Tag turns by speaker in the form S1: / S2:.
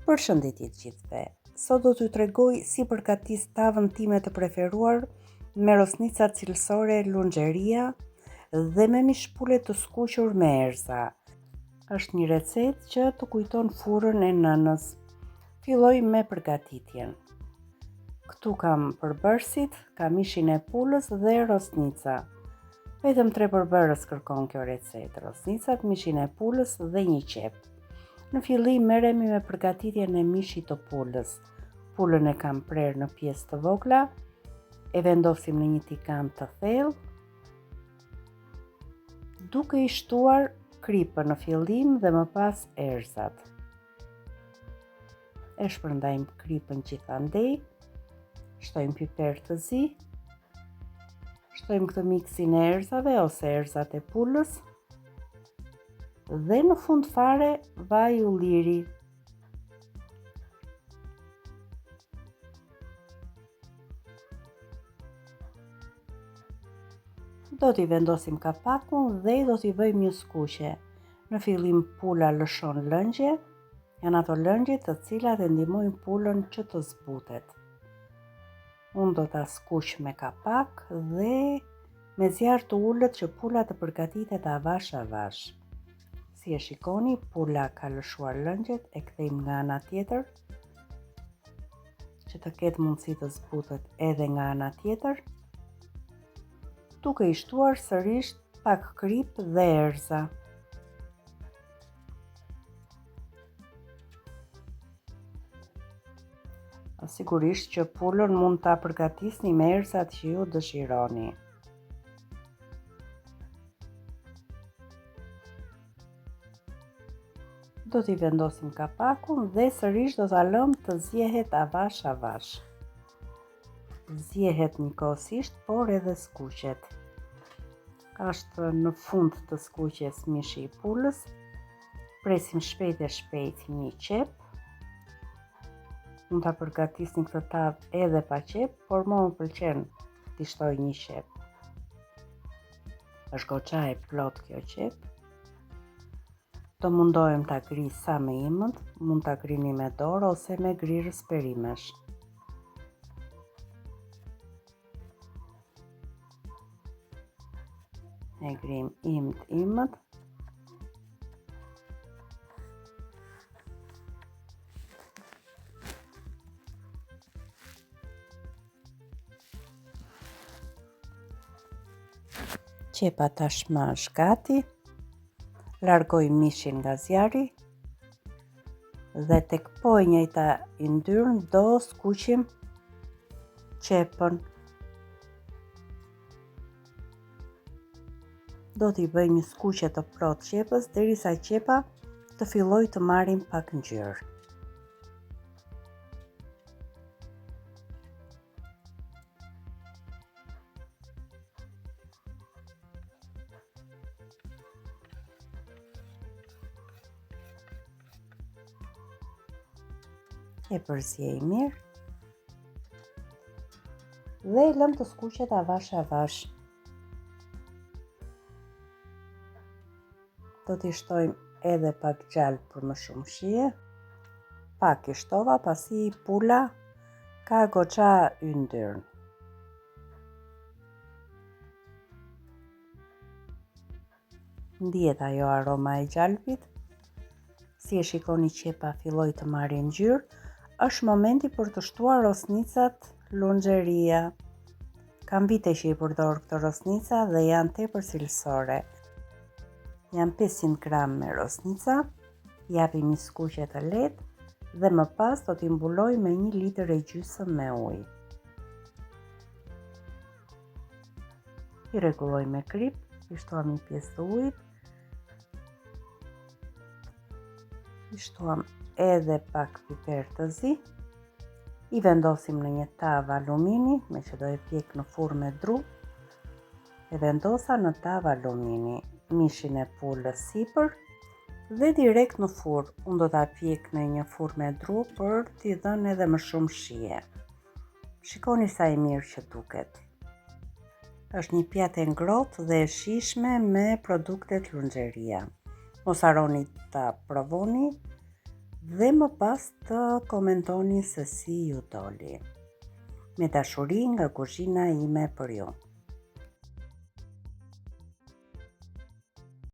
S1: Përshëndetje të gjithëve. Sot do t'ju tregoj si përgatis tavën time të preferuar me rosnica cilësore Lungeria dhe me mishpule të skuqur me erza. Është një recetë që të kujton furrën e nënës. Filloj me përgatitjen. Këtu kam përbërësit, kam mishin e pulës dhe rosnica. Vetëm 3 përbërës kërkon kjo recetë: rosnicat, mishin e pulës dhe një qep. Në fillim merremi me përgatitjen e mishit të pulës. Pulën e kam prerë në pjesë të vogla, e vendosim në një tigan të thellë, duke i shtuar kripën në fillim dhe më pas erëzat. E shpërndajmë kripën gjithandej, shtojmë piper të zi, shtojmë këtë miksin e erëzave ose erëzat e pulës, dhe në fund fare vaj ulliri. Do t'i vendosim kapakun dhe do t'i bëjmë një skuqe. Në fillim pula lëshon lëngje, janë ato lëngje të cilat e ndihmojnë pulën që të zbutet. Unë do t'a skuq me kapak dhe me zjarr të ulët që pula të përgatitet avash avash. Si e shikoni, pula ka lëshuar lëngjet, e kthejmë nga ana tjetër, që të ketë mundësi të zbutet edhe nga ana tjetër, duke i shtuar sërish pak krip dhe erëza. Sigurisht që pulën mund ta përgatisni me erëzat që ju dëshironi. Do t'i vendosim kapakun dhe sërish do t'a lëmë të zjehet avash avash. Zjehet njëkohësisht, por edhe skuqet. Është në fund të skuqjes mishi i pulës. Presim shpejt e shpejt një qep. Mund ta përgatisni këtë tavë edhe pa qep, por mua më pëlqen t'i shtoj një qep. Është goxha e plot kjo qep. Do mundohem ta grij sa më imët, mund ta grini me dorë ose me grirës perimesh. E grim imët. Qepa tashmë është gati. Largoj mishin nga zjarri dhe tek po e njëjta yndyrnë do skuqim qepën. Do t'i bëj një skuqe të plot qepës derisa qepa të filloj të marrin pak ngjyrë. E përziej mirë dhe e lëm të skuqet avash avash. Do t'i shtojmë edhe pak gjallë për më shumë shije. Pak i shtova pasi pula ka goxha yndyrnë. Ndihet ajo aroma e gjalpit. Si e shikoni, qepa filloi të marrë ngjyrë. Është momenti për të shtuar rosnicat Lungeria. Kam vite që i përdor këtë rosnica dhe janë tepër cilësore. Janë 500 gram me rosnica, japim një skuqe të lehtë dhe më pas do t'i mbuloj me 1,5 litër me ujë. I rregulloj me krip, i shtuam një pjesë të ujit, i shtuam edhe pak piper të zi, i vendosim në një tavë alumini, me që do e pjek në furrë me dru, e vendosa në tavë alumini mishin e pulës sipër dhe direkt në furrë. Unë do ta pjek në një furrë me dru për t'i dhënë edhe më shumë shije. Shikoni sa e mirë që duket. Është një pjatë e ngrohtë dhe e shijshme me produktet Lungeria. Mos harroni ta provoni dhe më pas të komentoni se si ju doli. Me dashuri nga kuzhina ime për ju.